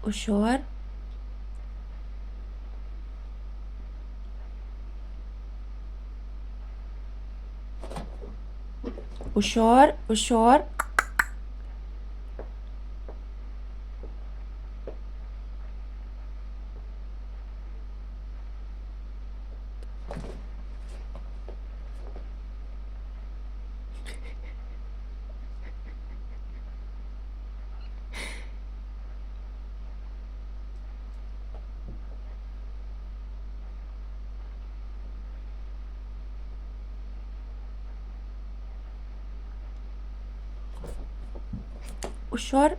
وشور وشور وشور وشور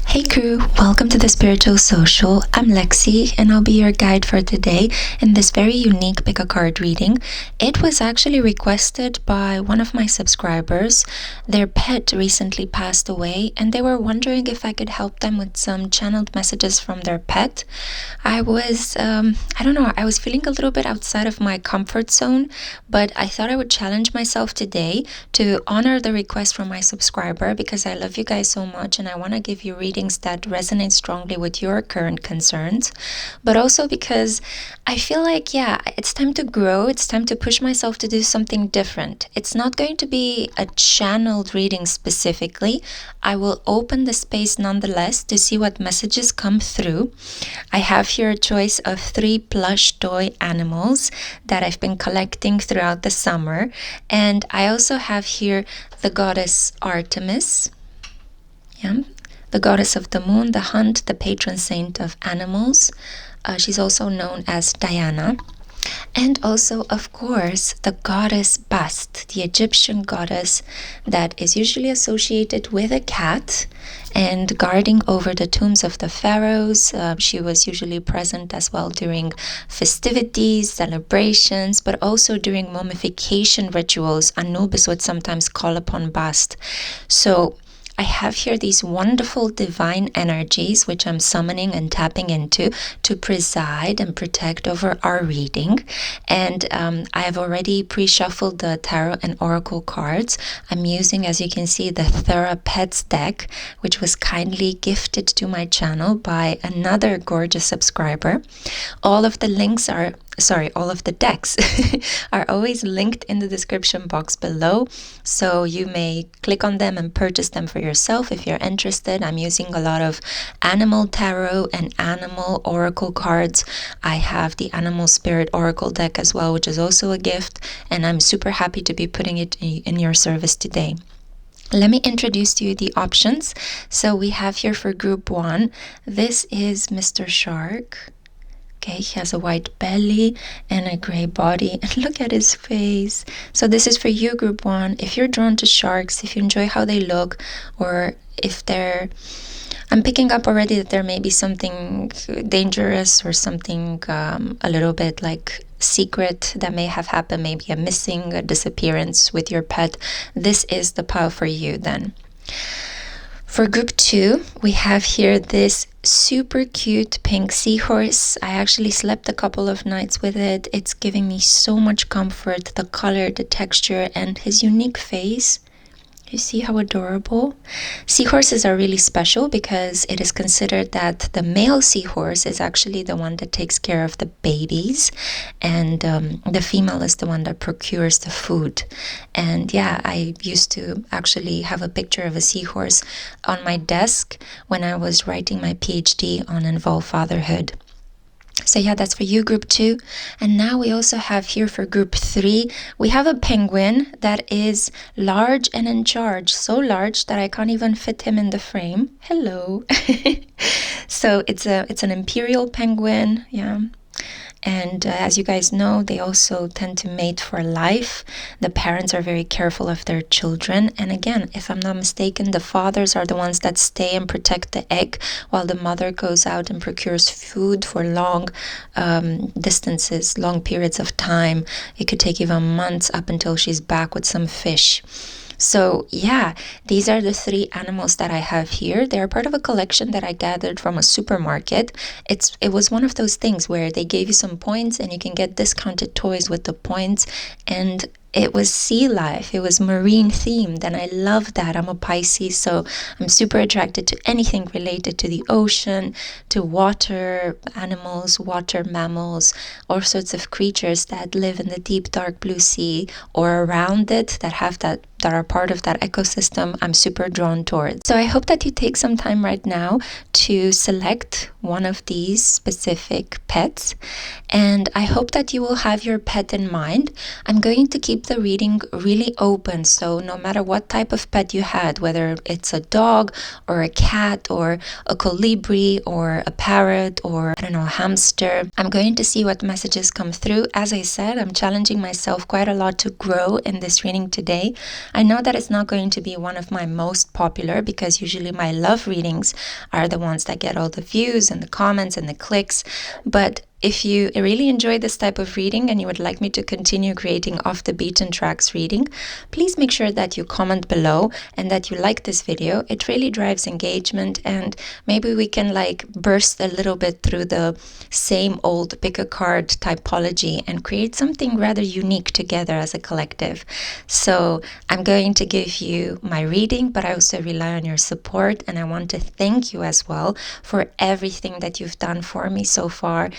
Hey crew, welcome to the Spiritual Social. I'm Lexi and I'll be your guide for today in this very unique pick-a-card reading. It was actually requested by one of my subscribers. Their pet recently passed away and they were wondering if I could help them with some channeled messages from their pet. I was feeling a little bit outside of my comfort zone, but I thought I would challenge myself today to honor the request from my subscriber because I love you guys so much and I want to give you readings that resonate strongly with your current concerns, but also because I feel like, it's time to grow. It's time to push myself to do something different. It's not going to be a channeled reading specifically. I will open the space nonetheless to see what messages come through. I have here a choice of 3 plush toy animals that I've been collecting throughout the summer. And I also have here the goddess Artemis. The goddess of the moon, the hunt, the patron saint of animals. She's also known as Diana. And also, of course, the goddess Bast, the Egyptian goddess that is usually associated with a cat and guarding over the tombs of the pharaohs. She was usually present as well during festivities, celebrations, but also during mummification rituals. Anubis would sometimes call upon Bast. So I have here these wonderful divine energies which I'm summoning and tapping into to preside and protect over our reading. And I have already pre-shuffled the tarot and oracle cards. I'm using, as you can see, the Thera Pets deck, which was kindly gifted to my channel by another gorgeous subscriber. All of the decks are always linked in the description box below, so you may click on them and purchase them for yourself if you're interested. I'm using a lot of animal tarot and animal oracle cards. I have the animal spirit oracle deck as well, which is also a gift, and I'm super happy to be putting it in your service today. Let me introduce to you the options. So we have here for group 1, this is Mr. Shark. Okay, he has a white belly and a gray body, and look at his face. So this is for you, group 1. If you're drawn to sharks, if you enjoy how they look, or if I'm picking up already that there may be something dangerous or something a little bit like secret that may have happened, maybe a disappearance with your pet. This is the pile for you then. For group 2, we have here this super cute pink seahorse. I actually slept a couple of nights with it. It's giving me so much comfort, the color, the texture, and his unique face. You see how adorable? Seahorses are really special because it is considered that the male seahorse is actually the one that takes care of the babies, and the female is the one that procures the food. And I used to actually have a picture of a seahorse on my desk when I was writing my PhD on involved fatherhood. So yeah, that's for you, group 2. And now we also have here for group 3, we have a penguin that is large and in charge. So large that I can't even fit him in the frame. Hello. So it's an imperial penguin, yeah. And as you guys know, they also tend to mate for life. The parents are very careful of their children. And again, if I'm not mistaken, the fathers are the ones that stay and protect the egg while the mother goes out and procures food for long distances, long periods of time. It could take even months up until she's back with some fish. So yeah, these are the 3 animals that I have here. They're part of a collection that I gathered from a supermarket. It was one of those things where they gave you some points and you can get discounted toys with the points, and it was sea life. It was marine themed, and I love that. I'm a Pisces, so I'm super attracted to anything related to the ocean, to water animals, water mammals, all sorts of creatures that live in the deep, dark blue sea or around it, that are part of that ecosystem. I'm super drawn towards. So I hope that you take some time right now to select one of these specific pets, and I hope that you will have your pet in mind. I'm going to keep the reading really open, so no matter what type of pet you had, whether it's a dog or a cat or a colibri or a parrot or I don't know, a hamster, I'm going to see what messages come through. As I said, I'm challenging myself quite a lot to grow in this reading today. I know that it's not going to be one of my most popular because usually my love readings are the ones that get all the views and the comments and the clicks, but if you really enjoy this type of reading and you would like me to continue creating off the beaten tracks reading, please make sure that you comment below and that you like this video. It really drives engagement, and maybe we can like burst a little bit through the same old pick a card typology and create something rather unique together as a collective. So I'm going to give you my reading, but I also rely on your support, and I want to thank you as well for everything that you've done for me so far.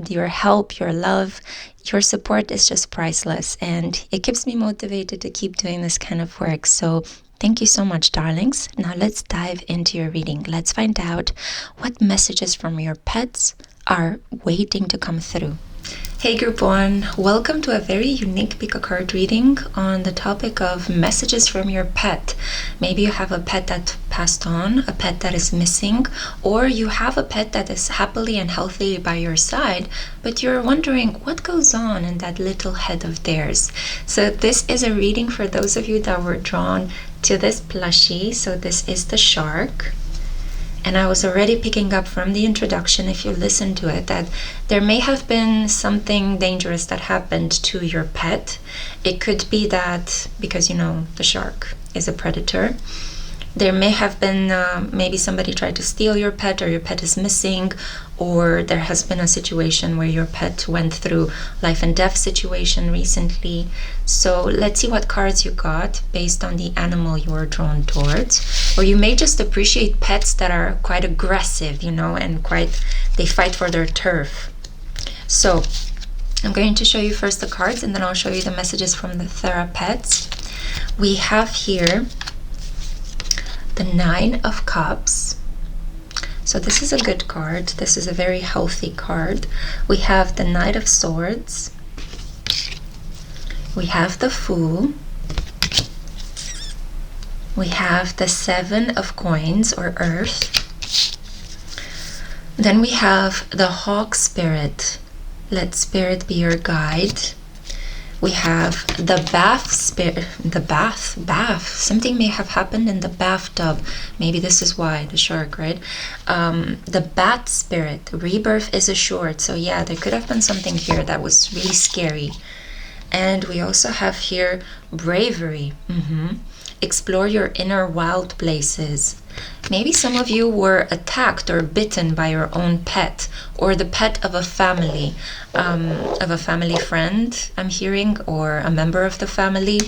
Your help, your love, your support is just priceless, and it keeps me motivated to keep doing this kind of work. So thank you so much, darlings. Now let's dive into your reading. Let's find out what messages from your pets are waiting to come through. Hey group 1, welcome to a very unique pick a card reading on the topic of messages from your pet. Maybe you have a pet that passed on, a pet that is missing, or you have a pet that is happily and healthily by your side, but you're wondering what goes on in that little head of theirs. So this is a reading for those of you that were drawn to this plushie. So this is the shark. And I was already picking up from the introduction, if you listen to it, that there may have been something dangerous that happened to your pet. It could be that, because you know the shark is a predator, there may have been maybe somebody tried to steal your pet, or your pet is missing, or there has been a situation where your pet went through life and death situation recently. So let's see what cards you got based on the animal you are drawn towards. Or you may just appreciate pets that are quite aggressive, you know, and they fight for their turf. So I'm going to show you first the cards, and then I'll show you the messages from the therapets. We have here the 9 of Cups. So this is a good card. This is a very healthy card. We have the Knight of Swords. We have the Fool. We have the 7 of Coins, or Earth. Then we have the Hawk Spirit. Let Spirit be your guide. We have the bath spirit, the bath. Something may have happened in the bathtub. Maybe this is why, the shark, right? The bat spirit, rebirth is assured. So yeah, there could have been something here that was really scary. And we also have here bravery. Explore your inner wild places. Maybe some of you were attacked or bitten by your own pet, or the pet of a family friend, I'm hearing, or a member of the family.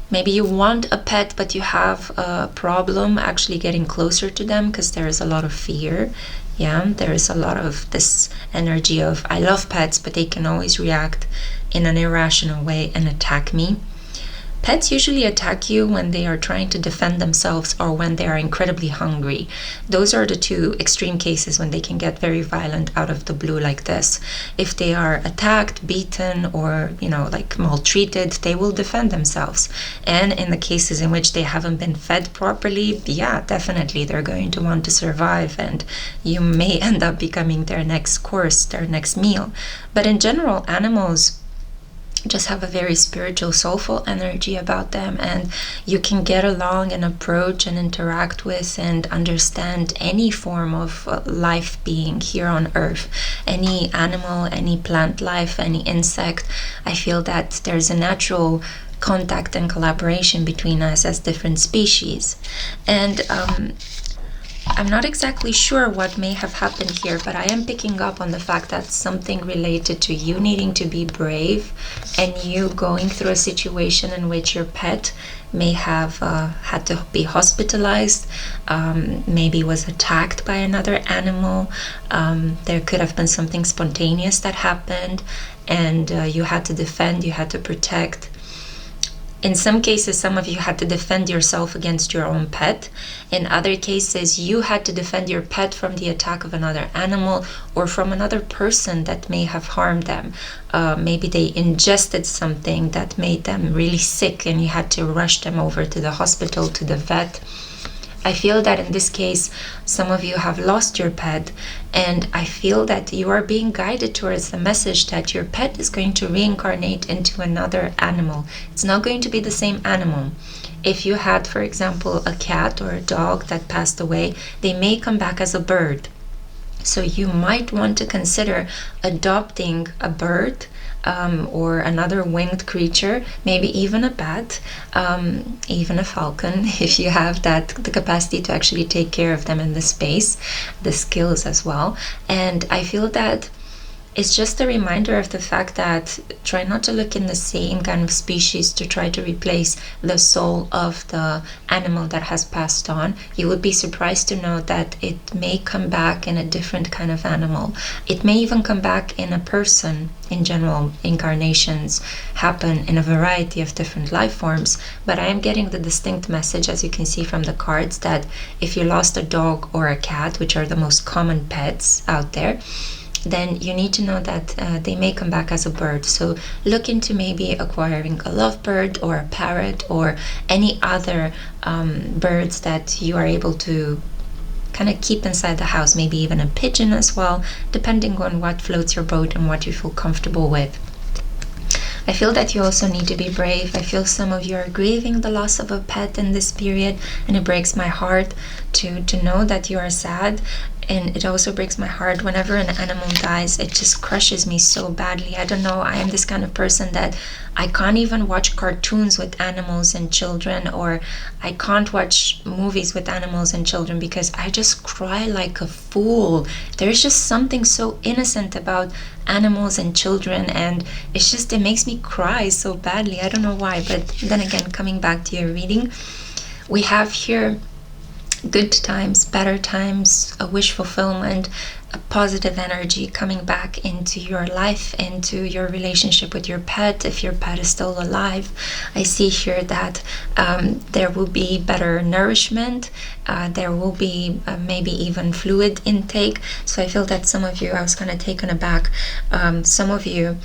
Maybe you want a pet, but you have a problem actually getting closer to them because there is a lot of fear. Yeah, there is a lot of this energy of, I love pets, but they can always react in an irrational way and attack me. Pets usually attack you when they are trying to defend themselves or when they are incredibly hungry. Those are the two extreme cases when they can get very violent out of the blue like this. If they are attacked, beaten, or, like maltreated, they will defend themselves. And in the cases in which they haven't been fed properly, yeah, definitely they're going to want to survive, and you may end up becoming their next course, their next meal. But in general, animals just have a very spiritual, soulful energy about them, and you can get along and approach and interact with and understand any form of life being here on earth, any animal, any plant life, any insect. I feel that there's a natural contact and collaboration between us as different species. And I'm not exactly sure what may have happened here, but I am picking up on the fact that something related to you needing to be brave and you going through a situation in which your pet may have had to be hospitalized, maybe was attacked by another animal. There could have been something spontaneous that happened, and you had to defend, you had to protect. In some cases, some of you had to defend yourself against your own pet. In other cases, you had to defend your pet from the attack of another animal or from another person that may have harmed them. Maybe they ingested something that made them really sick and you had to rush them over to the hospital, to the vet. I feel that in this case, some of you have lost your pet, and I feel that you are being guided towards the message that your pet is going to reincarnate into another animal. It's not going to be the same animal. If you had, for example, a cat or a dog that passed away, they may come back as a bird. So you might want to consider adopting a bird, or another winged creature, maybe even a bat, even a falcon, if you have the capacity to actually take care of them in the space, the skills as well. And I feel that it's just a reminder of the fact that try not to look in the same kind of species to try to replace the soul of the animal that has passed on. You would be surprised to know that it may come back in a different kind of animal. It may even come back in a person. In general, incarnations happen in a variety of different life forms, but I am getting the distinct message, as you can see from the cards, that if you lost a dog or a cat, which are the most common pets out there, then you need to know that they may come back as a bird. So look into maybe acquiring a lovebird or a parrot or any other birds that you are able to kind of keep inside the house, maybe even a pigeon as well, depending on what floats your boat and what you feel comfortable with. I feel that you also need to be brave. I feel some of you are grieving the loss of a pet in this period, and it breaks my heart to know that you are sad. And it also breaks my heart whenever an animal dies. It just crushes me so badly. I don't know, I am this kind of person that I can't even watch cartoons with animals and children, or I can't watch movies with animals and children because I just cry like a fool. There's just something so innocent about animals and children, and it makes me cry so badly. I don't know why, but then again, coming back to your reading, we have here good times, better times, a wish fulfillment, a positive energy coming back into your life, into your relationship with your pet, if your pet is still alive. I see here that there will be better nourishment, there will be maybe even fluid intake. So I feel that some of you, I was kind of taken aback, some of you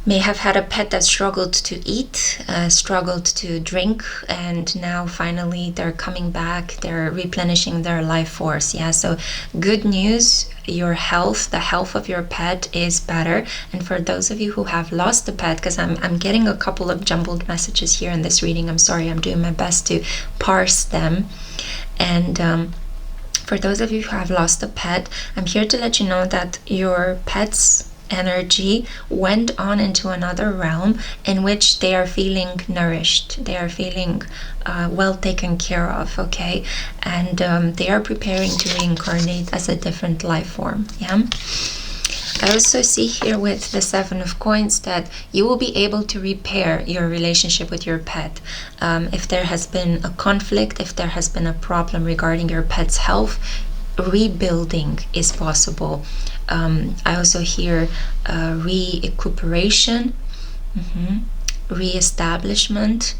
may have had a pet that struggled to eat, struggled to drink, and now finally they're coming back, they're replenishing their life force. Yeah, so good news, your health, the health of your pet is better. And for those of you who have lost a pet, because I'm getting a couple of jumbled messages here in this reading, I'm sorry, I'm doing my best to parse them. And for those of you who have lost a pet, I'm here to let you know that your pet's energy went on into another realm in which they are feeling nourished, they are feeling well taken care of, okay, and they are preparing to reincarnate as a different life form. Yeah, I also see here with the Seven of Coins that you will be able to repair your relationship with your pet. If there has been a conflict, if there has been a problem regarding your pet's health, rebuilding is possible. I also hear recuperation, re-establishment,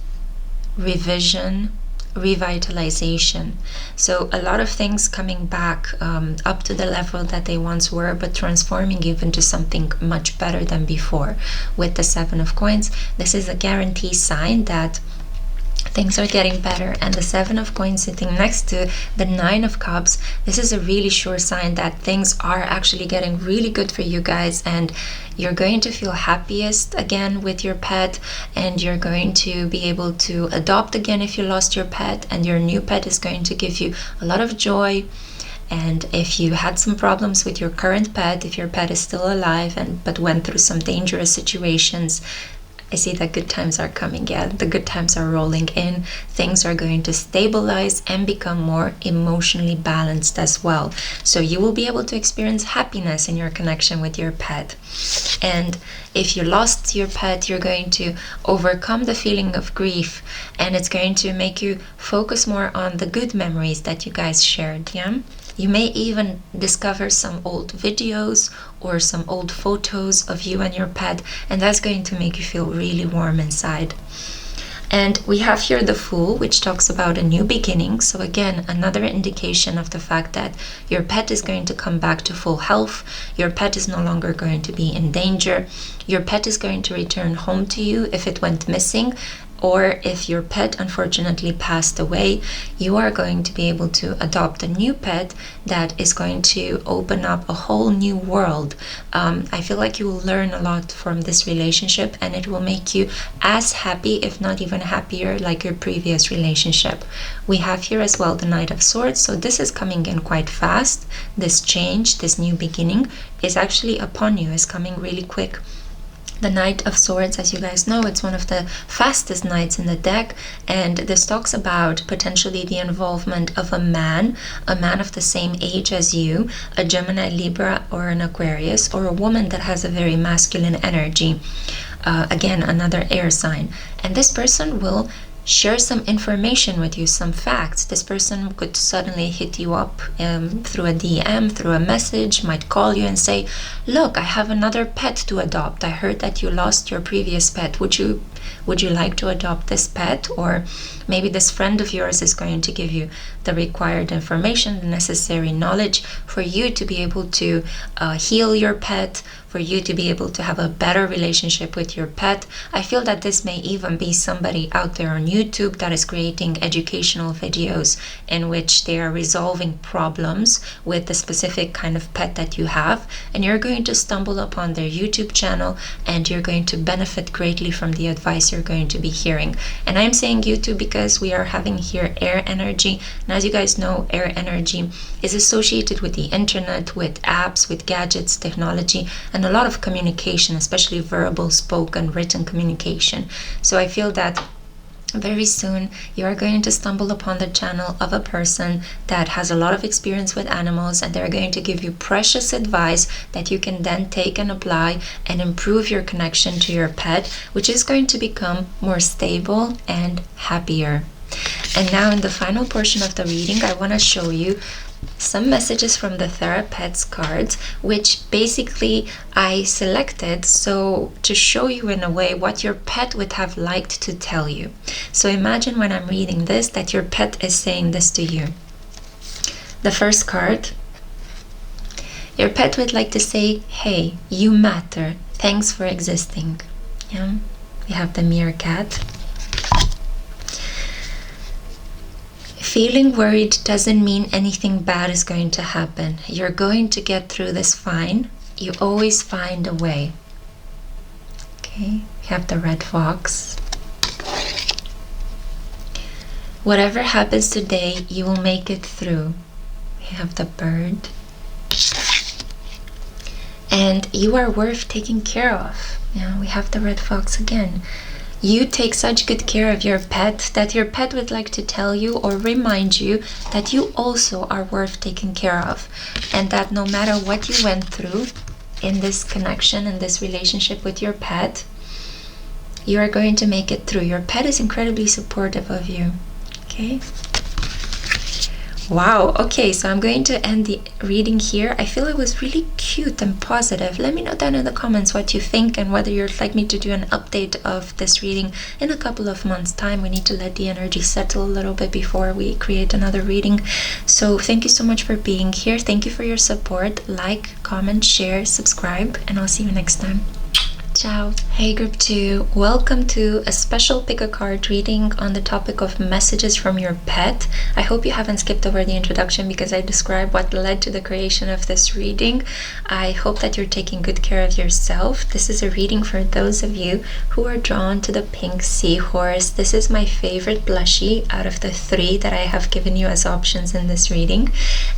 revision, revitalization. So a lot of things coming back up to the level that they once were, but transforming you into something much better than before. With the 7 of Coins, this is a guarantee sign that things are getting better. And the 7 of Coins sitting next to the 9 of Cups, this is a really sure sign that things are actually getting really good for you guys, and you're going to feel happiest again with your pet, and you're going to be able to adopt again if you lost your pet, and your new pet is going to give you a lot of joy. And if you had some problems with your current pet, if your pet is still alive but went through some dangerous situations, I see that good times are coming. Yeah, the good times are rolling in. Things are going to stabilize and become more emotionally balanced as well. So you will be able to experience happiness in your connection with your pet. And if you lost your pet, you're going to overcome the feeling of grief, and it's going to make you focus more on the good memories that you guys shared. Yeah. You may even discover some old videos or some old photos of you and your pet, and that's going to make you feel really warm inside. And we have here the Fool, which talks about a new beginning. So again, another indication of the fact that your pet is going to come back to full health. Your pet is no longer going to be in danger. Your pet is going to return home to you if it went missing, or if your pet unfortunately passed away. You are going to be able to adopt a new pet that is going to open up a whole new world. I feel like you will learn a lot from this relationship, and it will make you as happy, if not even happier, like your previous relationship. We have here as well the Knight of Swords, so this is coming in quite fast. This change, this new beginning is actually upon you, is coming really quick. The Knight of Swords, as you guys know, it's one of the fastest knights in the deck, and this talks about potentially the involvement of a man of the same age as you, a Gemini, Libra, or an Aquarius, or a woman that has a very masculine energy. Again, another air sign. And this person will share some information with you, some facts. This person could suddenly hit you up through a DM, through a message, might call you and say, look, I have another pet to adopt. I heard that you lost your previous pet. Would you like to adopt this pet? Or maybe this friend of yours is going to give you the required information, the necessary knowledge for you to be able to heal your pet, for you to be able to have a better relationship with your pet. I feel that this may even be somebody out there on YouTube that is creating educational videos in which they are resolving problems with the specific kind of pet that you have, and you're going to stumble upon their YouTube channel, and you're going to benefit greatly from the advice you're going to be hearing. And I'm saying YouTube because we are having here air energy, and as you guys know, air energy is associated with the internet, with apps, with gadgets, technology, and a lot of communication, especially verbal, spoken, written communication. So I feel that very soon you are going to stumble upon the channel of a person that has a lot of experience with animals, and they're going to give you precious advice that you can then take and apply and improve your connection to your pet, which is going to become more stable and happier. And now in the final portion of the reading, I want to show you some messages from the Therapets cards, which basically I selected so to show you in a way what your pet would have liked to tell you. So imagine when I'm reading this that your pet is saying this to you. The first card, your pet would like to say, hey, you matter, thanks for existing. Yeah, we have the meerkat. Feeling worried doesn't mean anything bad is going to happen. You're going to get through this fine. You always find a way. Okay, we have the red fox. Whatever happens today, you will make it through. We have the bird. And you are worth taking care of. Yeah, we have the red fox again. You take such good care of your pet that your pet would like to tell you or remind you that you also are worth taking care of, and that no matter what you went through in this connection, in this relationship with your pet, you are going to make it through. Your pet is incredibly supportive of you. Okay? Wow, okay, so I'm going to end the reading here. I feel it was really cute and positive. Let me know down in the comments what you think and whether you'd like me to do an update of this reading in a couple of months' time. We need to let the energy settle a little bit before we create another reading. So thank you so much for being here. Thank you for your support. Like, comment, share, subscribe, and I'll see you next time. Ciao. Hey group 2, welcome to a special pick a card reading on the topic of messages from your pet. I hope you haven't skipped over the introduction because I describe what led to the creation of this reading. I hope that you're taking good care of yourself. This is a reading for those of you who are drawn to the pink seahorse. This is my favorite blushie out of the 3 that I have given you as options in this reading,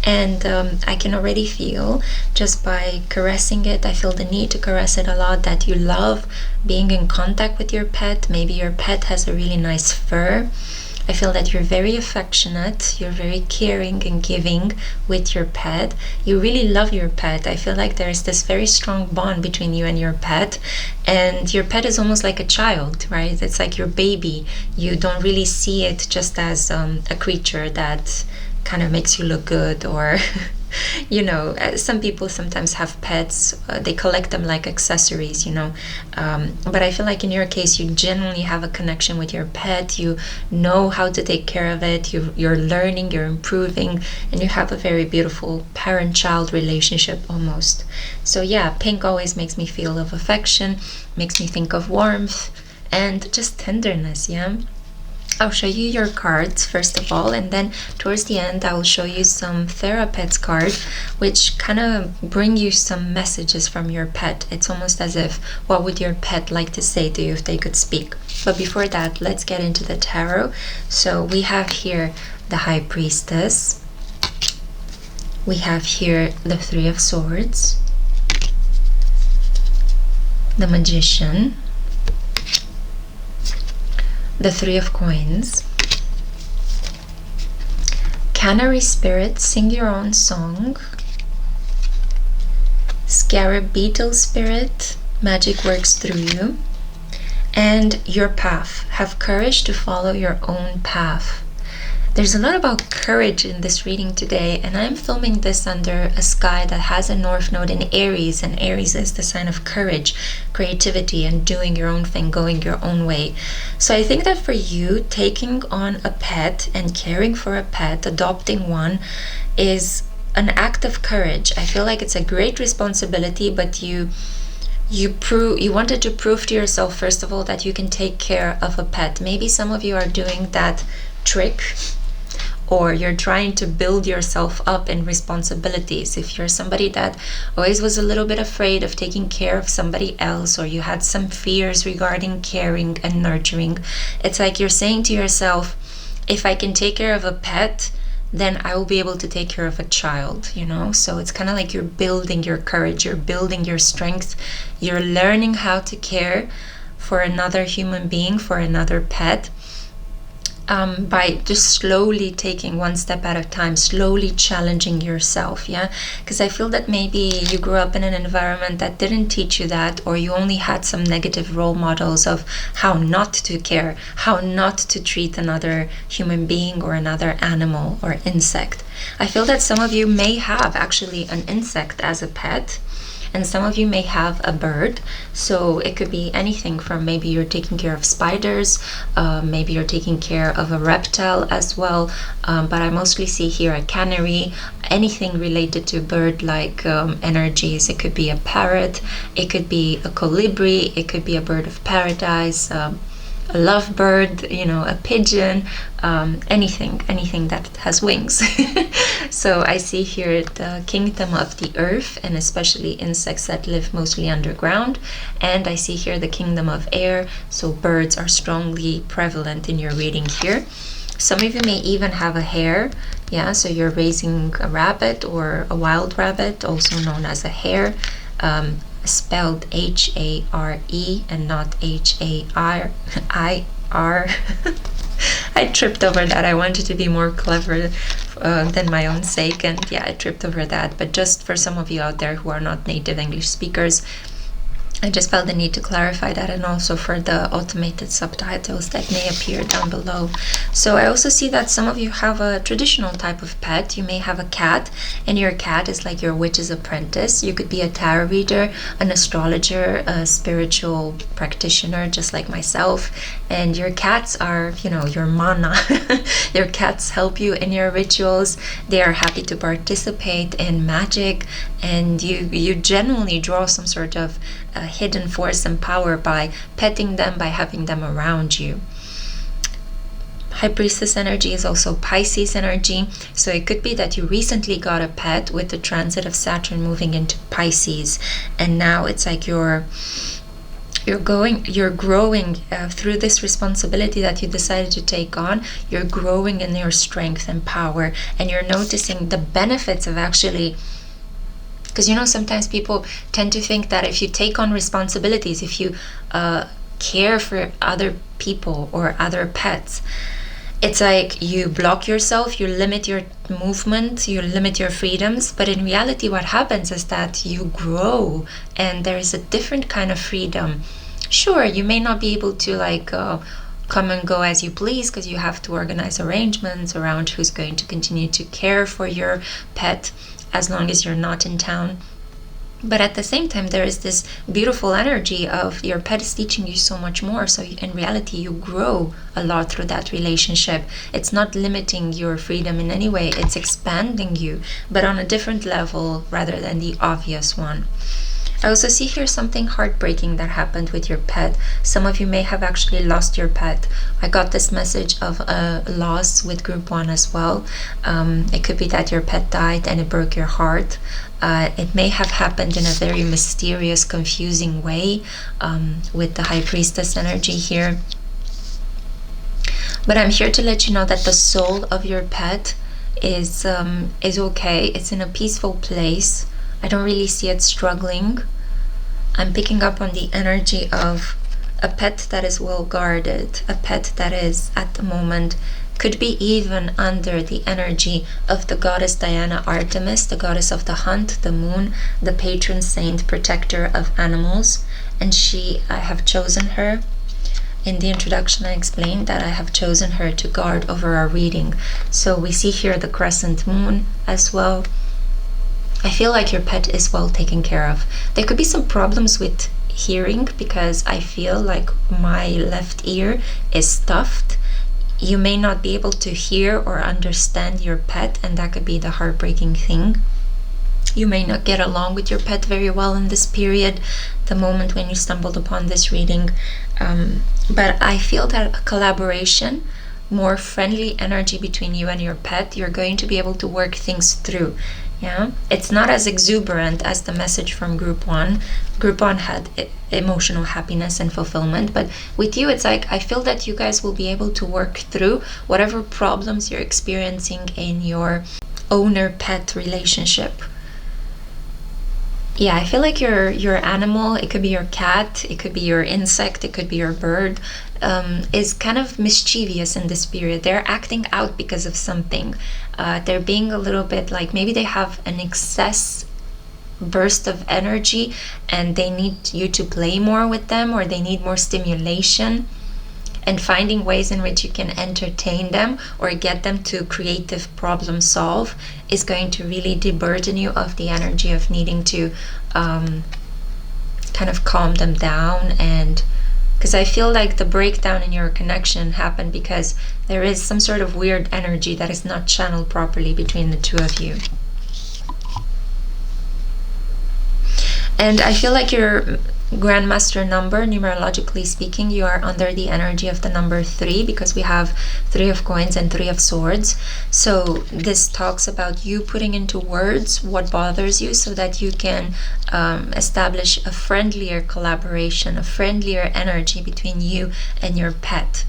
and I can already feel just by caressing it, I feel the need to caress it a lot, that you love being in contact with your pet. Maybe your pet has a really nice fur. I feel that you're very affectionate, you're very caring and giving with your pet. You really love your pet. I feel like there's this very strong bond between you and your pet, and your pet is almost like a child, right? It's like your baby. You don't really see it just as a creature that kind of makes you look good, or you know, some people sometimes have pets, they collect them like accessories, you know, but I feel like in your case you genuinely have a connection with your pet. You know how to take care of it, you're learning, you're improving, and you have a very beautiful parent-child relationship almost. So yeah, pink always makes me feel of affection, makes me think of warmth and just tenderness. Yeah, I'll show you your cards first of all, and then towards the end I will show you some therapet's cards, which kind of bring you some messages from your pet. It's almost as if, what would your pet like to say to you if they could speak? But before that, let's get into the tarot. So we have here the High Priestess. We have here the 3 of Swords, the Magician, the 3 of Coins, Canary Spirit, Sing Your Own Song, Scarab Beetle Spirit, Magic Works Through You, and Your Path, Have Courage to Follow Your Own Path. There's a lot about courage in this reading today, and I'm filming this under a sky that has a north node in Aries, and Aries is the sign of courage, creativity, and doing your own thing, going your own way. So I think that for you, taking on a pet and caring for a pet, adopting one, is an act of courage. I feel like it's a great responsibility, but you wanted to prove to yourself first of all that you can take care of a pet. Maybe some of you are doing that trick, or you're trying to build yourself up in responsibilities. If you're somebody that always was a little bit afraid of taking care of somebody else, or you had some fears regarding caring and nurturing, it's like you're saying to yourself, if I can take care of a pet, then I will be able to take care of a child, you know? So it's kind of like you're building your courage, you're building your strength, you're learning how to care for another human being, for another pet, by just slowly taking one step at a time, slowly challenging yourself. Yeah, because I feel that maybe you grew up in an environment that didn't teach you that, or you only had some negative role models of how not to care, how not to treat another human being or another animal or insect. I feel that some of you may have actually an insect as a pet, and some of you may have a bird. So it could be anything from, maybe you're taking care of spiders, maybe you're taking care of a reptile as well, but I mostly see here a canary, anything related to bird-like energies. It could be a parrot, it could be a colibri, it could be a bird of paradise, a lovebird, you know, a pigeon, anything that has wings. So I see here the kingdom of the earth, and especially insects that live mostly underground, and I see here the kingdom of air, so birds are strongly prevalent in your reading here. Some of you may even have a hare. Yeah, so you're raising a rabbit or a wild rabbit, also known as a hare, spelled H-A-R-E and not H-A-R-I-R. I tripped over that. I wanted to be more clever than my own sake, and yeah, I tripped over that. But just for some of you out there who are not native English speakers, I just felt the need to clarify that, and also for the automated subtitles that may appear down below. So I also see that some of you have a traditional type of pet. You may have a cat, and your cat is like your witch's apprentice. You could be a tarot reader, an astrologer, a spiritual practitioner, just like myself. And your cats are, you know, your mana. Your cats help you in your rituals. They are happy to participate in magic, and you genuinely draw some sort of hidden force and power by petting them, by having them around you. High Priestess energy is also Pisces energy, so it could be that you recently got a pet with the transit of Saturn moving into Pisces, and now it's like you're growing through this responsibility that you decided to take on. You're growing in your strength and power, and you're noticing the benefits of actually, because you know, sometimes people tend to think that if you take on responsibilities, if you care for other people or other pets, it's like you block yourself, you limit your movement, you limit your freedoms. But in reality, what happens is that you grow, and there is a different kind of freedom. Sure, you may not be able to like come and go as you please, because you have to organize arrangements around who's going to continue to care for your pet as long as you're not in town. But at the same time, there is this beautiful energy of your pet is teaching you so much more. So in reality, you grow a lot through that relationship. It's not limiting your freedom in any way. It's expanding you, but on a different level rather than the obvious one. I also see here something heartbreaking that happened with your pet. Some of you may have actually lost your pet. I got this message of a loss with group 1 as well. It could be that your pet died and it broke your heart. It may have happened in a very mysterious, confusing way with the High Priestess energy here. But I'm here to let you know that the soul of your pet is okay. It's in a peaceful place. I don't really see it struggling. I'm picking up on the energy of a pet that is well guarded, a pet that is at the moment could be even under the energy of the goddess Diana Artemis, the goddess of the hunt, the moon, the patron saint, protector of animals. And I have chosen her. In the introduction, I explained that I have chosen her to guard over our reading. So we see here the crescent moon as well. I feel like your pet is well taken care of. There could be some problems with hearing, because I feel like my left ear is stuffed. You may not be able to hear or understand your pet, and that could be the heartbreaking thing. You may not get along with your pet very well in this period, the moment when you stumbled upon this reading. But I feel that a collaboration, more friendly energy between you and your pet, you're going to be able to work things through. Yeah, it's not as exuberant as the message from group 1. Group 1 had emotional happiness and fulfillment, but with you, it's like I feel that you guys will be able to work through whatever problems you're experiencing in your owner-pet relationship. Yeah, I feel like your animal, it could be your cat, it could be your insect, it could be your bird, is kind of mischievous in this period. They're acting out because of something. They're being a little bit like, maybe they have an excess burst of energy and they need you to play more with them, or they need more stimulation. And finding ways in which you can entertain them or get them to creative problem solve is going to really deburden you of the energy of needing to kind of calm them down. And because I feel like the breakdown in your connection happened because there is some sort of weird energy that is not channeled properly between the two of you. And I feel like your grandmaster number, numerologically speaking, you are under the energy of the number 3, because we have 3 of coins and 3 of swords. So this talks about you putting into words what bothers you, so that you can establish a friendlier collaboration, a friendlier energy between you and your pet.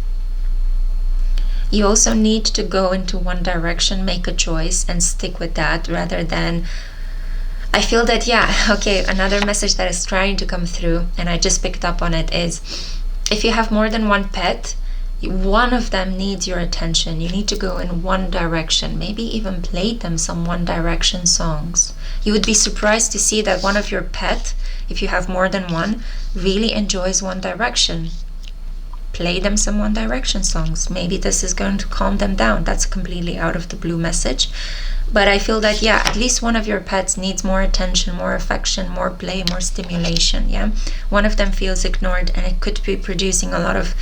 You also need to go into one direction, make a choice, and stick with that, rather than, I feel that, yeah, okay, another message that is trying to come through, and I just picked up on it, is if you have more than one pet, one of them needs your attention. You need to go in one direction, maybe even play them some One Direction songs. You would be surprised to see that one of your pet, if you have more than one, really enjoys One Direction. Play them some One Direction songs. Maybe this is going to calm them down. That's a completely out of the blue message. But I feel that, yeah, at least one of your pets needs more attention, more affection, more play, more stimulation, yeah? One of them feels ignored, and it could be producing a lot of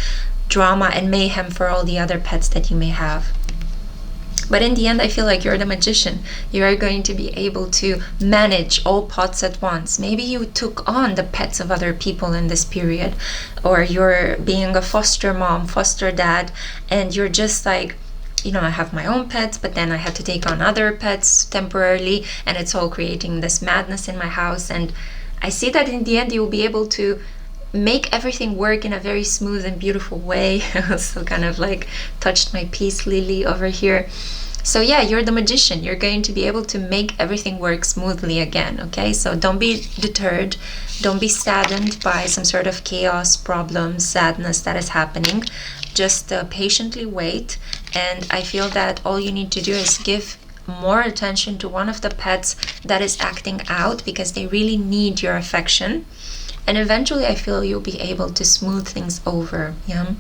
drama and mayhem for all the other pets that you may have. But in the end, I feel like you're the magician. You are going to be able to manage all pots at once. Maybe you took on the pets of other people in this period, or you're being a foster mom, foster dad, and you're just like, you know, I have my own pets, but then I had to take on other pets temporarily, and it's all creating this madness in my house. And I see that in the end, you will be able to make everything work in a very smooth and beautiful way. So kind of like touched my peace lily over here. So yeah, you're the magician. You're going to be able to make everything work smoothly again, okay? So don't be deterred. Don't be saddened by some sort of chaos, problem, sadness that is happening. Just patiently wait. And I feel that all you need to do is give more attention to one of the pets that is acting out, because they really need your affection. And eventually I feel you'll be able to smooth things over, yeah?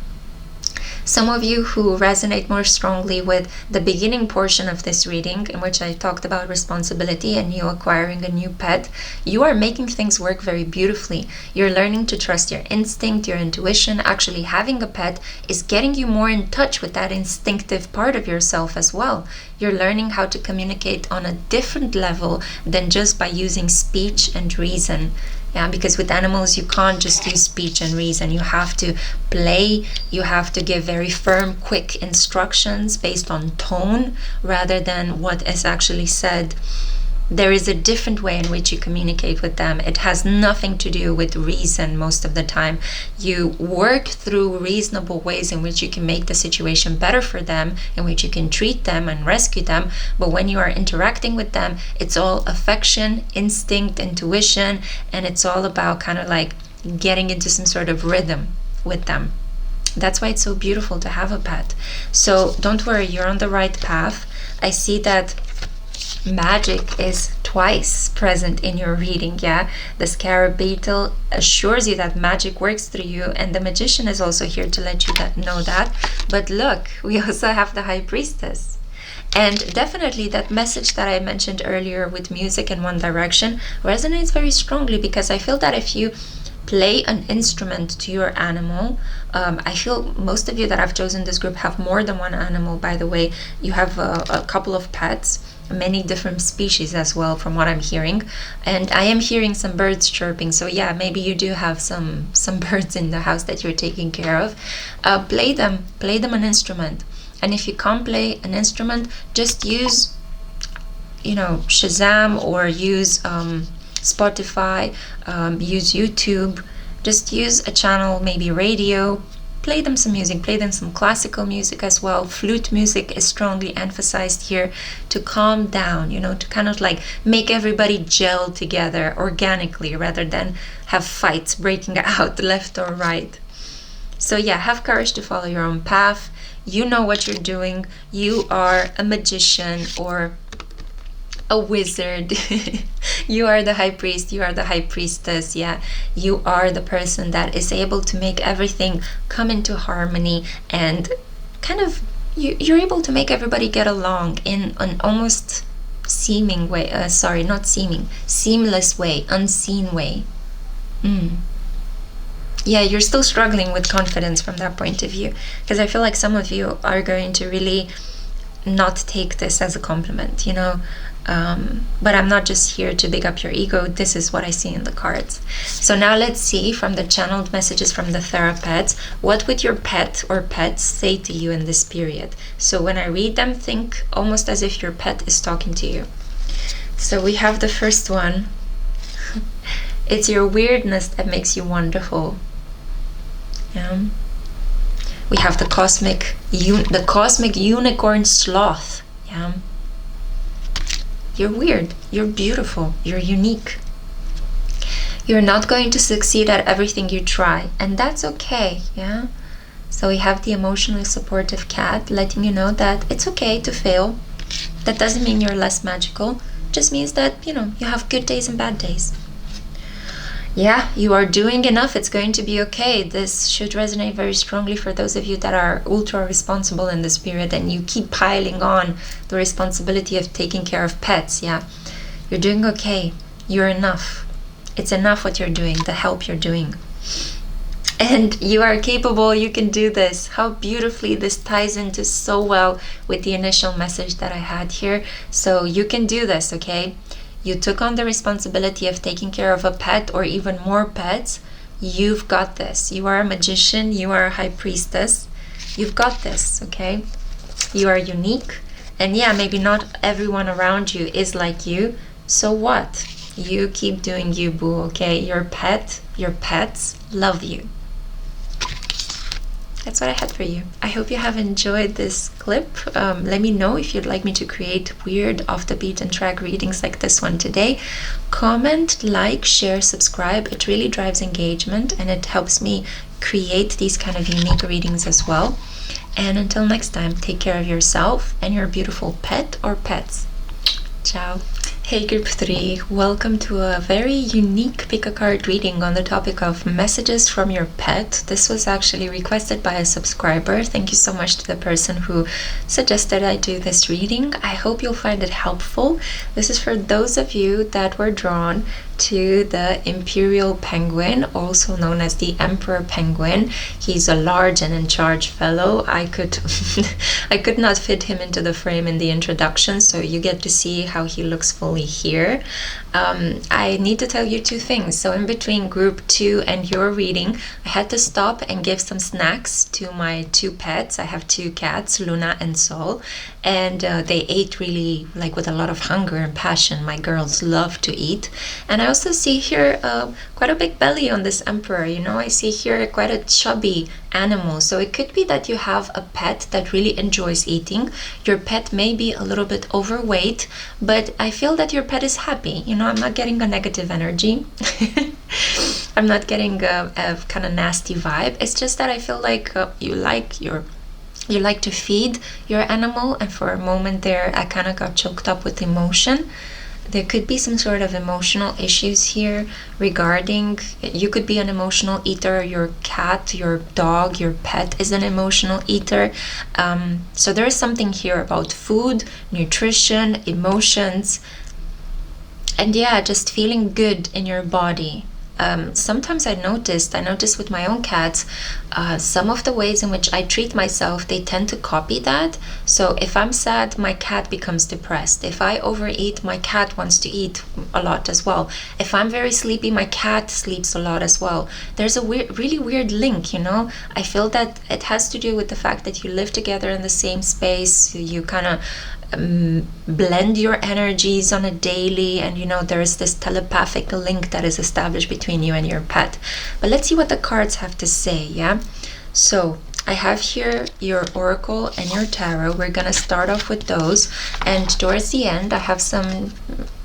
Some of you who resonate more strongly with the beginning portion of this reading, in which I talked about responsibility and you acquiring a new pet, you are making things work very beautifully. You're learning to trust your instinct, your intuition. Actually, having a pet is getting you more in touch with that instinctive part of yourself as well. You're learning how to communicate on a different level than just by using speech and reason. Yeah, because with animals, you can't just use speech and reason. You have to play, you have to give very firm, quick instructions based on tone rather than what is actually said. There is a different way in which you communicate with them. It has nothing to do with reason most of the time. You work through reasonable ways in which you can make the situation better for them, in which you can treat them and rescue them. But when you are interacting with them, it's all affection, instinct, intuition, and it's all about kind of like getting into some sort of rhythm with them. That's why it's so beautiful to have a pet. So don't worry, you're on the right path. I see that magic is twice present in your reading, yeah? The scarab beetle assures you that magic works through you, and the magician is also here to let you know that. But look, we also have the high priestess. And definitely that message that I mentioned earlier with music in One Direction resonates very strongly, because I feel that if you play an instrument to your animal, I feel most of you that have chosen this group have more than one animal, by the way. You have a couple of pets, many different species as well, from what I'm hearing. And I am hearing some birds chirping, so yeah, maybe you do have some birds in the house that you're taking care of. Play them an instrument. And if you can't play an instrument, just use, you know, Shazam, or use Spotify, use YouTube. Just use a channel, maybe radio. Play them some music, play them some classical music as well. Flute music is strongly emphasized here to calm down, you know, to kind of like make everybody gel together organically rather than have fights breaking out left or right. So yeah, have courage to follow your own path. You know what you're doing. You are a magician or a wizard. You are the high priest, you are the high priestess, yeah. You are the person that is able to make everything come into harmony, and kind of you're able to make everybody get along in an almost seeming way, seamless way, unseen way. Yeah, you're still struggling with confidence from that point of view, because I feel like some of you are going to really not take this as a compliment, you know. But I'm not just here to big up your ego. This is what I see in the cards. So now let's see from the channeled messages from the therapists, what would your pet or pets say to you in this period? So when I read them, think almost as if your pet is talking to you. So we have the first one. It's your weirdness that makes you wonderful. Yeah. We have the cosmic unicorn sloth. Yeah. You're weird, you're beautiful, you're unique. You're not going to succeed at everything you try, and that's okay, yeah? So we have the emotionally supportive cat, letting you know that it's okay to fail. That doesn't mean you're less magical. It just means that, you have good days and bad days. Yeah, you are doing enough. It's going to be okay. This should resonate very strongly for those of you that are ultra responsible in the spirit and you keep piling on the responsibility of taking care of pets. Yeah, you're doing okay. You're enough. It's enough what you're doing, the help you're doing. And you are capable, you can do this. How beautifully this ties into so well with the initial message that I had here. So you can do this, okay? You took on the responsibility of taking care of a pet or even more pets. You've got this. You are a magician, you are a high priestess. You've got this, okay? You are unique. And yeah, maybe not everyone around you is like you. So what? You keep doing you, boo, okay? Your pets love you. That's what I had for you. I hope you have enjoyed this clip. Let me know if you'd like me to create weird off the beaten track readings like this one today. Comment, like, share, subscribe. It really drives engagement and it helps me create these kind of unique readings as well. And until next time, take care of yourself and your beautiful pet or pets. Ciao. Hey group 3, welcome to a very unique pick a card reading on the topic of messages from your pet. This was actually requested by a subscriber. Thank you so much to the person who suggested I do this reading. I hope you'll find it helpful. This is for those of you that were drawn to the imperial penguin, also known as the emperor penguin. He's a large and in charge fellow. I could not fit him into the frame in the introduction, so you get to see how he looks fully here. I need to tell you two things. So in between group 2 and your reading, I had to stop and give some snacks to my 2 pets. I have 2 cats, Luna and Sol, and they ate really like with a lot of hunger and passion. My girls love to eat. And I also see here quite a big belly on this emperor. I see here quite a chubby animal. So it could be that you have a pet that really enjoys eating. Your pet may be a little bit overweight, but I feel that your pet is happy. I'm not getting a negative energy. I'm not getting a kind of nasty vibe. It's just that I feel like you like to feed your animal, and for a moment there I kind of got choked up with emotion. There could be some sort of emotional issues here regarding, you could be an emotional eater, your cat, your dog, your pet is an emotional eater. So there is something here about food, nutrition, emotions, and yeah, just feeling good in your body. Sometimes I noticed with my own cats, some of the ways in which I treat myself, they tend to copy that. So if I'm sad, my cat becomes depressed. If I overeat, my cat wants to eat a lot as well. If I'm very sleepy, my cat sleeps a lot as well. There's a really weird link, I feel that it has to do with the fact that you live together in the same space. You kind of blend your energies on a daily, and there is this telepathic link that is established between you and your pet. But let's see what the cards have to say. Yeah, so I have here your oracle and your tarot. We're gonna start off with those, and towards the end I have some,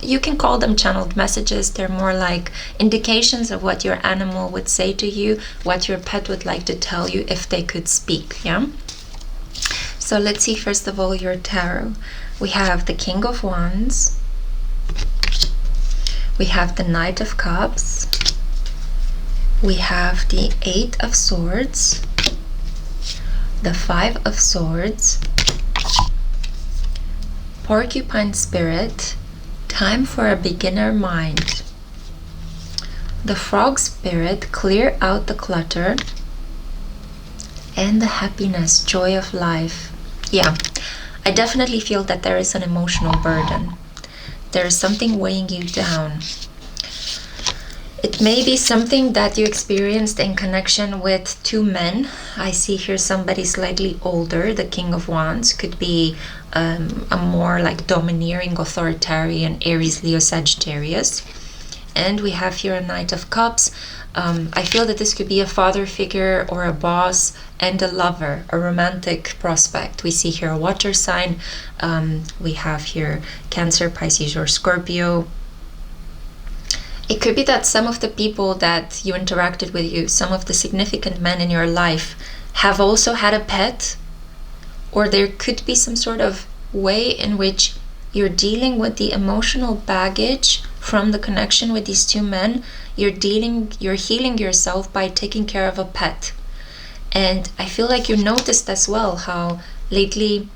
you can call them channeled messages. They're more like indications of what your animal would say to you, what your pet would like to tell you if they could speak. Yeah, so let's see first of all your tarot. We have the King of Wands, we have the Knight of Cups, we have the 8 of Swords, the 5 of Swords, Porcupine Spirit, time for a beginner mind, the Frog Spirit, clear out the clutter, and the happiness, joy of life. Yeah, I definitely feel that there is an emotional burden. There is something weighing you down. It may be something that you experienced in connection with 2 men. I see here somebody slightly older. The King of Wands could be a more like domineering, authoritarian Aries, Leo, Sagittarius. And we have here a Knight of Cups. I feel that this could be a father figure or a boss and a lover, a romantic prospect. We see here a water sign. We have here Cancer, Pisces, or Scorpio. It could be that some of the people that you interacted with, some of the significant men in your life, have also had a pet, or there could be some sort of way in which you're dealing with the emotional baggage from the connection with these two men. You're healing yourself by taking care of a pet. And I feel like you noticed as well how lately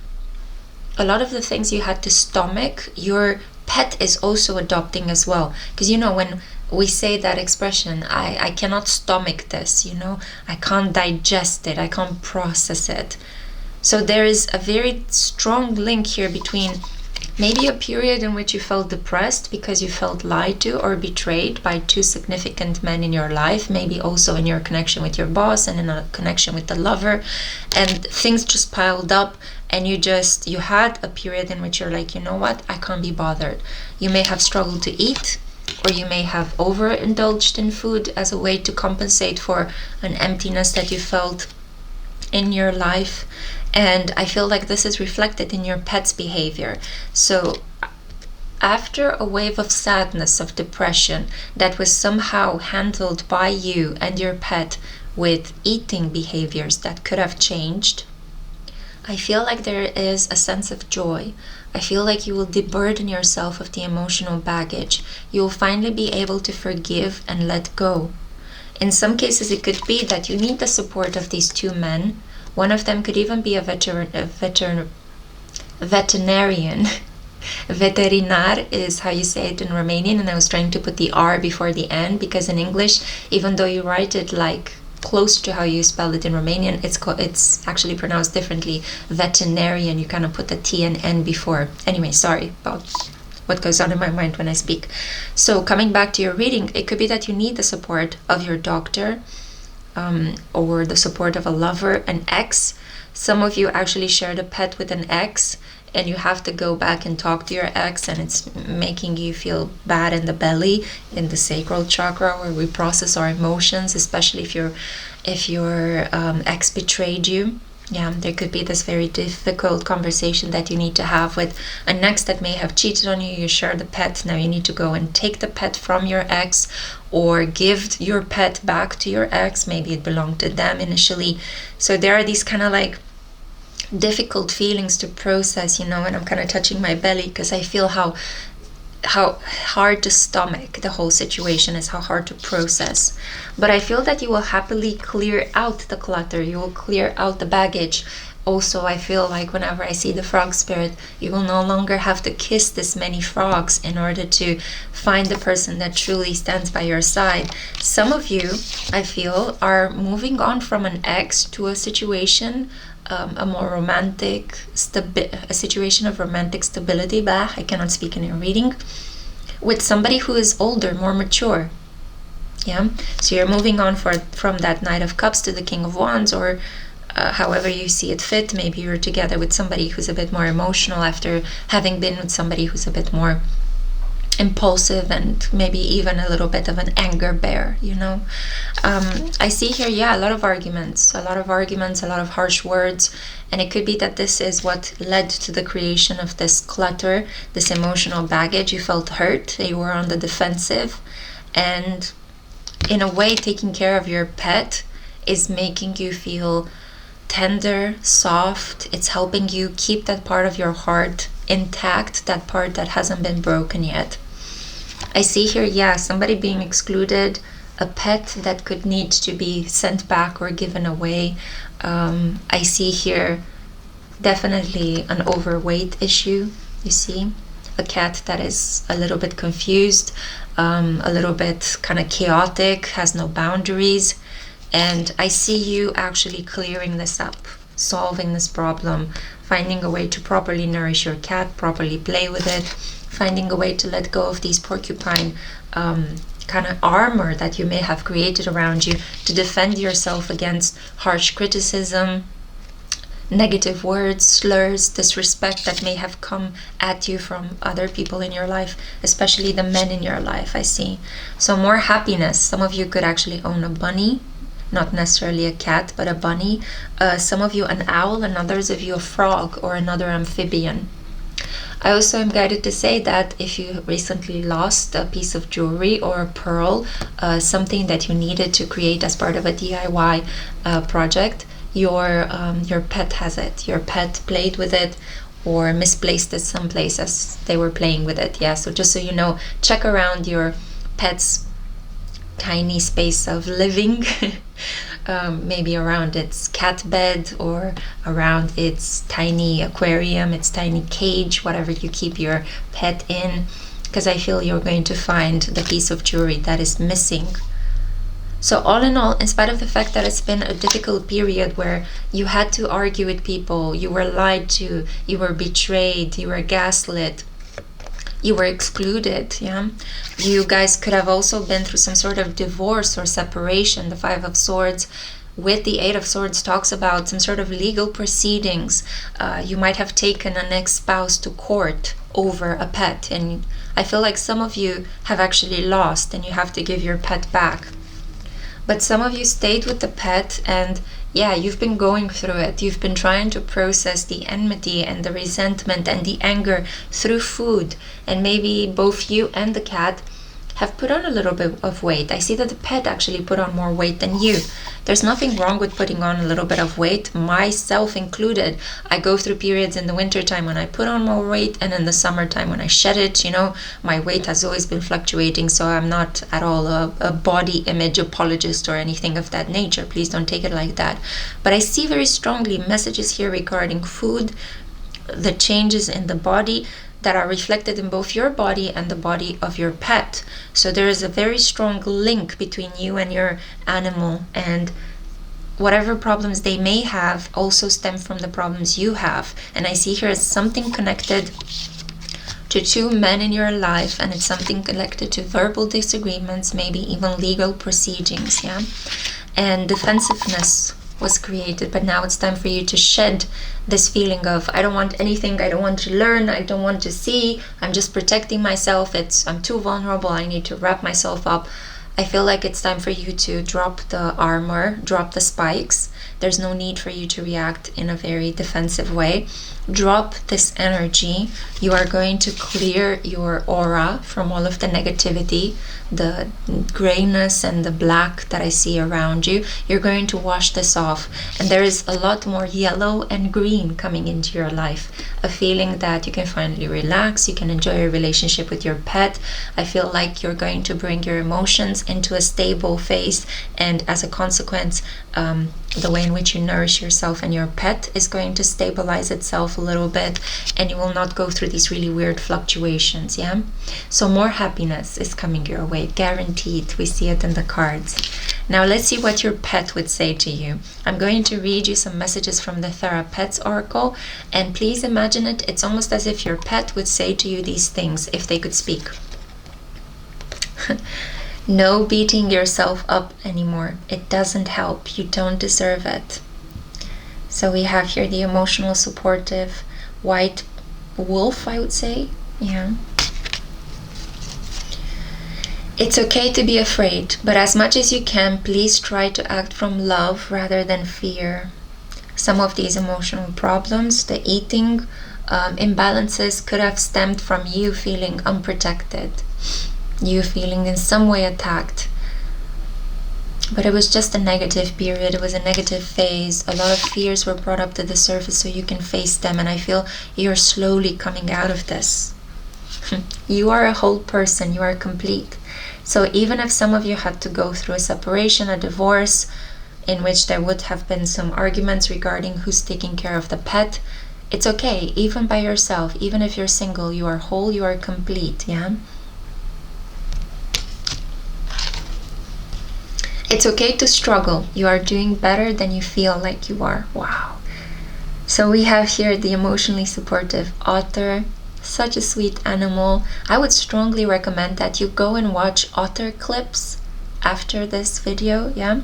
a lot of the things you had to stomach, your pet is also adopting as well. Because when we say that expression, I cannot stomach this, I can't digest it, I can't process it. So there is a very strong link here between maybe a period in which you felt depressed because you felt lied to or betrayed by two significant men in your life, maybe also in your connection with your boss and in a connection with the lover, and things just piled up, and you had a period in which you're like, you know what, I can't be bothered. You may have struggled to eat, or you may have overindulged in food as a way to compensate for an emptiness that you felt in your life. And I feel like this is reflected in your pet's behavior. So after a wave of sadness, of depression, that was somehow handled by you and your pet with eating behaviors that could have changed, I feel like there is a sense of joy. I feel like you will deburden yourself of the emotional baggage. You will finally be able to forgive and let go. In some cases, it could be that you need the support of these two men. One of them could even be a veterinarian. Veterinar is how you say it in Romanian, and I was trying to put the R before the N because in English, even though you write it like close to how you spell it in Romanian, it's actually pronounced differently. Veterinarian, you kind of put the T and N before. Anyway, sorry about what goes on in my mind when I speak. So coming back to your reading, it could be that you need the support of your doctor, or the support of a lover, an ex. Some of you actually shared a pet with an ex, and you have to go back and talk to your ex, and it's making you feel bad in the belly, in the sacral chakra, where we process our emotions, especially if your ex betrayed you. Yeah, there could be this very difficult conversation that you need to have with an ex that may have cheated on you. You share the pet. Now you need to go and take the pet from your ex, or give your pet back to your ex. Maybe it belonged to them initially. So there are these kind of like difficult feelings to process, and I'm kind of touching my belly because I feel how hard to stomach the whole situation is, how hard to process. But I feel that you will happily clear out the clutter, you will clear out the baggage. Also, I feel like whenever I see the frog spirit, you will no longer have to kiss this many frogs in order to find the person that truly stands by your side. Some of you, I feel, are moving on from an ex to a situation, a more romantic, a situation of romantic stability. I cannot speak in your reading. With somebody who is older, more mature. Yeah, so you're moving on from that Knight of Cups to the King of Wands, or however you see it fit. Maybe you're together with somebody who's a bit more emotional after having been with somebody who's a bit more impulsive and maybe even a little bit of an anger bear. I see here, a lot of arguments, a lot of harsh words, and it could be that this is what led to the creation of this clutter, this emotional baggage. You felt hurt, you were on the defensive, and in a way taking care of your pet is making you feel tender, soft. It's helping you keep that part of your heart intact, that part that hasn't been broken yet. I see here, somebody being excluded, a pet that could need to be sent back or given away. I see here definitely an overweight issue. You see a cat that is a little bit confused, a little bit kind of chaotic, has no boundaries. And I see you actually clearing this up, solving this problem, finding a way to properly nourish your cat, properly play with it, finding a way to let go of these porcupine kind of armor that you may have created around you to defend yourself against harsh criticism, negative words, slurs, disrespect that may have come at you from other people in your life, especially the men in your life, I see. So more happiness. Some of you could actually own a bunny, not necessarily a cat, but a bunny. Some of you an owl, and others of you a frog or another amphibian. I also am guided to say that if you recently lost a piece of jewelry or a pearl, something that you needed to create as part of a DIY project, your pet has it. Your pet played with it or misplaced it someplace as they were playing with it. Yeah, so just so you know, check around your pet's tiny space of living. Maybe around its cat bed or around its tiny aquarium, its tiny cage, whatever you keep your pet in, because I feel you're going to find the piece of jewelry that is missing. So all in all, in spite of the fact that it's been a difficult period where you had to argue with people, you were lied to, you were betrayed, you were gaslit, you were excluded, yeah? You guys could have also been through some sort of divorce or separation. The Five of Swords with the Eight of Swords talks about some sort of legal proceedings. You might have taken an ex-spouse to court over a pet, and I feel like some of you have actually lost and you have to give your pet back. But some of you stayed with the pet, and yeah, you've been going through it. You've been trying to process the enmity and the resentment and the anger through food. And maybe both you and the cat have put on a little bit of weight. I see that the pet actually put on more weight than you. There's nothing wrong with putting on a little bit of weight, myself included. I go through periods in the wintertime when I put on more weight, and in the summertime when I shed it. You know, my weight has always been fluctuating, so I'm not at all a body image apologist or anything of that nature. Please don't take it like that. But I see very strongly messages here regarding food, the changes in the body that are reflected in both your body and the body of your pet. So there is a very strong link between you and your animal, and whatever problems they may have also stem from the problems you have. And I see here something connected to two men in your life, and it's something connected to verbal disagreements, maybe even legal proceedings, yeah? And defensiveness was created, but now it's time for you to shed this feeling of, I don't want anything, I don't want to learn, I don't want to see, I'm just protecting myself, I'm too vulnerable, I need to wrap myself up. I feel like it's time for you to drop the armor, drop the spikes. There's no need for you to react in a very defensive way. Drop this energy. You are going to clear your aura from all of the negativity, the grayness and the black that I see around you. You're going to wash this off, and there is a lot more yellow and green coming into your life. A feeling that you can finally relax, you can enjoy a relationship with your pet. I feel like you're going to bring your emotions into a stable phase, and as a consequence, the way in which you nourish yourself and your pet is going to stabilize itself a little bit, and you will not go through these really weird fluctuations, yeah? So more happiness is coming your way, guaranteed. We see it in the cards. Now let's see what your pet would say to you. I'm going to read you some messages from the Pets Oracle, and please imagine it. It's almost as if your pet would say to you these things if they could speak. No beating yourself up anymore. It doesn't help. You don't deserve it. So we have here the emotional, supportive white wolf, I would say. Yeah. It's okay to be afraid, but as much as you can, please try to act from love rather than fear. Some of these emotional problems, the eating imbalances, could have stemmed from you feeling unprotected, you feeling in some way attacked. But it was just a negative period, it was a negative phase. A lot of fears were brought up to the surface so you can face them, and I feel you're slowly coming out of this. You are a whole person, you are complete. So even if some of you had to go through a separation, a divorce, in which there would have been some arguments regarding who's taking care of the pet, it's okay, even by yourself, even if you're single, you are whole, you are complete, yeah? It's okay to struggle. You are doing better than you feel like you are. Wow. So we have here the emotionally supportive otter. Such a sweet animal. I would strongly recommend that you go and watch otter clips after this video, yeah?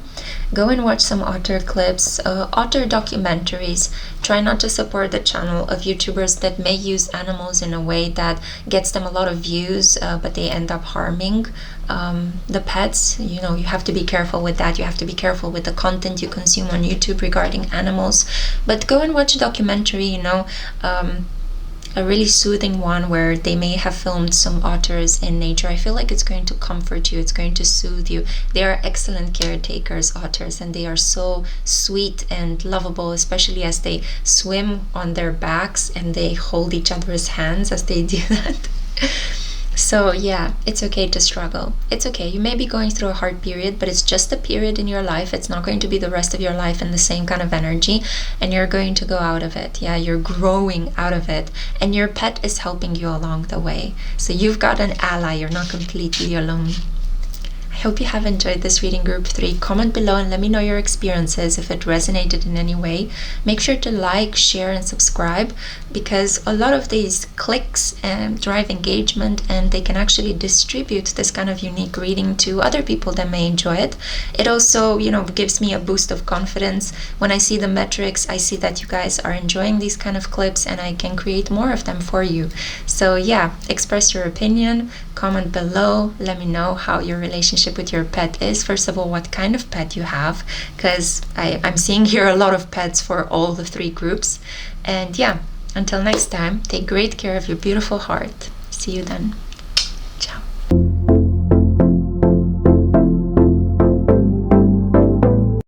Go and watch some otter clips, otter documentaries. Try not to support the channel of YouTubers that may use animals in a way that gets them a lot of views, but they end up harming the pets. You know, you have to be careful with that. You have to be careful with the content you consume on YouTube regarding animals. But go and watch a documentary, you know, a really soothing one where they may have filmed some otters in nature. I feel like it's going to comfort you, it's going to soothe you. They are excellent caretakers, otters, and they are so sweet and lovable, especially as they swim on their backs and they hold each other's hands as they do that. So yeah, it's okay to struggle. It's okay. You may be going through a hard period, but it's just a period in your life. It's not going to be the rest of your life in the same kind of energy, and you're going to go out of it. Yeah, you're growing out of it, and your pet is helping you along the way. So you've got an ally. You're not completely alone. I hope you have enjoyed this reading, group 3. Comment below and let me know your experiences if it resonated in any way. Make sure to like, share, and subscribe, because a lot of these clicks drive engagement, and they can actually distribute this kind of unique reading to other people that may enjoy it. It also, gives me a boost of confidence. When I see the metrics, I see that you guys are enjoying these kind of clips, and I can create more of them for you. So yeah, express your opinion, comment below, let me know how your relationship with your pet is. First of all, what kind of pet you have, because I'm seeing here a lot of pets for all the 3 groups. And yeah, until next time, take great care of your beautiful heart. See you then.